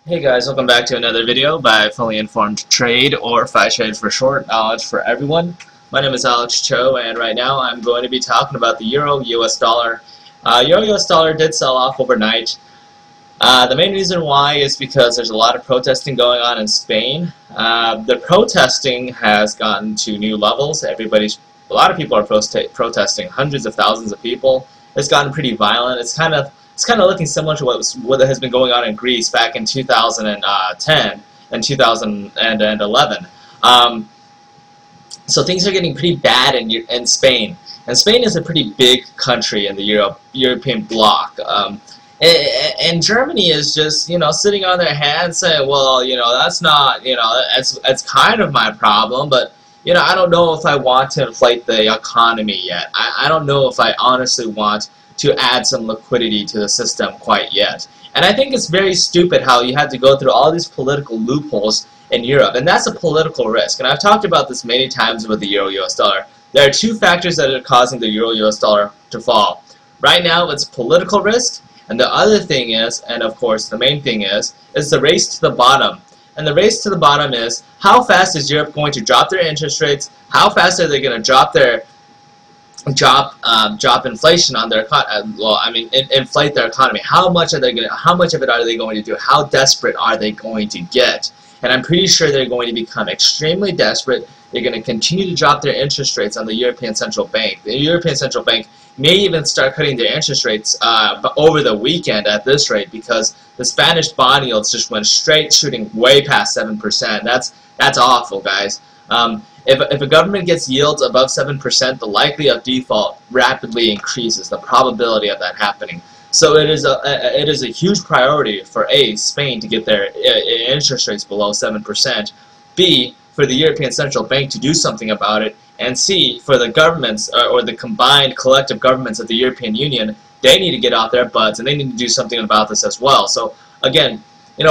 Hey guys, welcome back to another video by Fully Informed Trade, or FI Trade for short, knowledge for everyone. My name is Alex Cho, and right now I'm going to be talking about the Euro US dollar. Euro US dollar did sell off overnight. The main reason why is because there's a lot of protesting going on in Spain. The protesting has gotten to new levels. A lot of people are protesting, hundreds of thousands of people. It's gotten pretty violent. It's kind of looking similar to what has been going on in Greece back in 2010 and 2011. So things are getting pretty bad in Spain. And Spain is a pretty big country in the European bloc. And Germany is just, sitting on their hands saying, well, that's not, that's kind of my problem, but, I don't know if I want to inflate the economy yet. I don't know if I honestly want to add some liquidity to the system quite yet. And I think it's very stupid how you had to go through all these political loopholes in Europe, and that's a political risk. And I've talked about this many times with the Euro-US dollar. There are two factors that are causing the Euro-US dollar to fall. Right now, it's political risk, and the other thing is, and of course the main thing is the race to the bottom. And the race to the bottom is, how fast is Europe going to drop their interest rates? How fast are they going to drop inflation on their inflate their economy? How much of it are they going to do? How desperate are they going to get? And I'm pretty sure they're going to become extremely desperate. They're going to continue to drop their interest rates on the European Central Bank. The European Central Bank may even start cutting their interest rates over the weekend at this rate, because the Spanish bond yields just went straight, shooting way past 7%. That's awful, guys. If a government gets yields above 7%, the likelihood of default rapidly increases, the probability of that happening. So it is a huge priority for A, Spain to get their interest rates below 7%, B, for the European Central Bank to do something about it, and C, for the governments, or the combined collective governments of the European Union, they need to get out their butts and they need to do something about this as well. So again,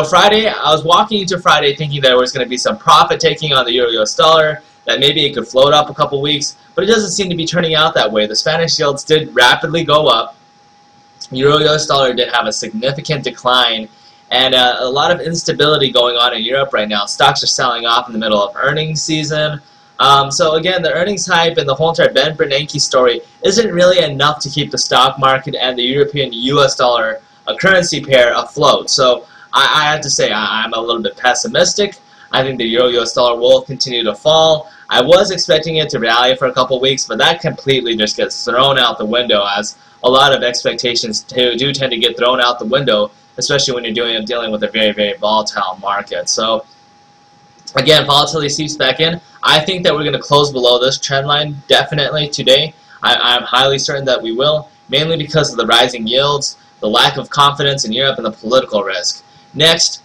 Friday, I was walking into Friday thinking there was going to be some profit taking on the Euro-US dollar, that maybe it could float up a couple weeks, but it doesn't seem to be turning out that way. The Spanish yields did rapidly go up. Euro-US dollar did have a significant decline, and a lot of instability going on in Europe right now. Stocks are selling off in the middle of earnings season. So again, the earnings hype and the whole entire Ben Bernanke story isn't really enough to keep the stock market and the European US dollar currency pair afloat. So I have to say I'm a little bit pessimistic. I think the Euro-US dollar will continue to fall. I was expecting it to rally for a couple weeks, but that completely just gets thrown out the window, as a lot of expectations do tend to get thrown out the window, especially when you're dealing with a very, very volatile market. So again, volatility seeps back in. I think that we're going to close below this trend line definitely today. I'm highly certain that we will, mainly because of the rising yields, the lack of confidence in Europe, and the political risk. Next,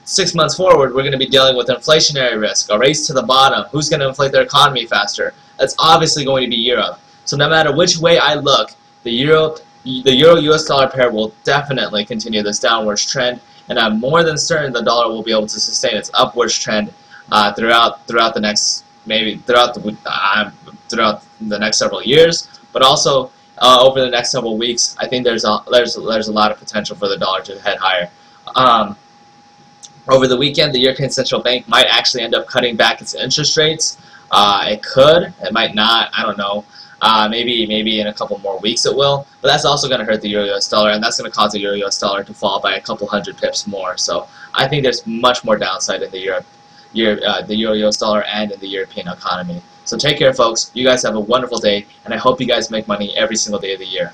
6 months forward, we're going to be dealing with inflationary risk, a race to the bottom. Who's going to inflate their economy faster? That's obviously going to be Europe. So no matter which way I look, the Euro-US dollar pair will definitely continue this downwards trend, and I'm more than certain the dollar will be able to sustain its upwards trend throughout the next several years, but also over the next several weeks. I think there's a lot of potential for the dollar to head higher. Over the weekend, the European Central Bank might actually end up cutting back its interest rates. It could, it might not, I don't know. Maybe in a couple more weeks it will, but that's also going to hurt the Euro-US dollar, and that's going to cause the Euro-US dollar to fall by a couple hundred pips more. So I think there's much more downside in the Euro-US dollar and in the European economy. So take care, folks. You guys have a wonderful day, and I hope you guys make money every single day of the year.